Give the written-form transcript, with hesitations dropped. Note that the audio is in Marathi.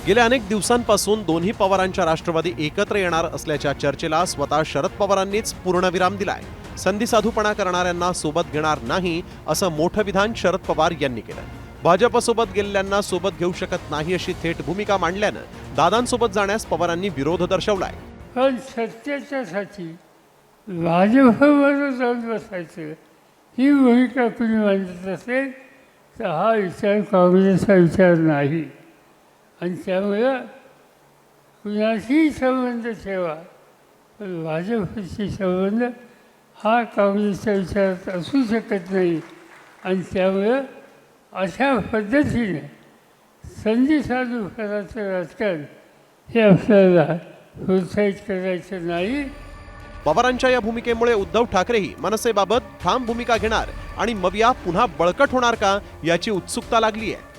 गेल्या अनेक दिवसांपासून दोन्ही पवारांच्या राष्ट्रवादी एकत्र येणार असल्याच्या चर्चेला स्वतः शरद पवारांनीच पूर्णविराम दिलाय। संधी साधूपणा करणाऱ्यांना सोबत घेणार नाही असं मोठं विधान शरद पवार यांनी केलं। भाजपसोबत गेलेल्यांना सोबत घेऊ शकत नाही अशी थेट भूमिका मांडल्यानं दादांसोबत जाण्यास पवारांनी विरोध दर्शवलाय। पण सत्याच्यासाठी भाजपवर जाऊन बसायचं ही भूमिका कुणी मांडत असेल तर हा विचार काँग्रेसचा विचार नाही आणि त्यामुळे कुणाशी संबंध ठेवा पण भाजपशी संबंध हा काँग्रेसच्या विचारात असू शकत नाही आणि त्यामुळे अशा पद्धतीने संधी साधूपणाचं राजकारण हे आपल्याला प्रोत्साहित करायचं नाही। पवारांच्या या भूमिकेमुळे उद्धव ठाकरेही मनसेबाबत ठाम भूमिका घेणार आणि मविया पुन्हा बळकट होणार का याची उत्सुकता लागली आहे।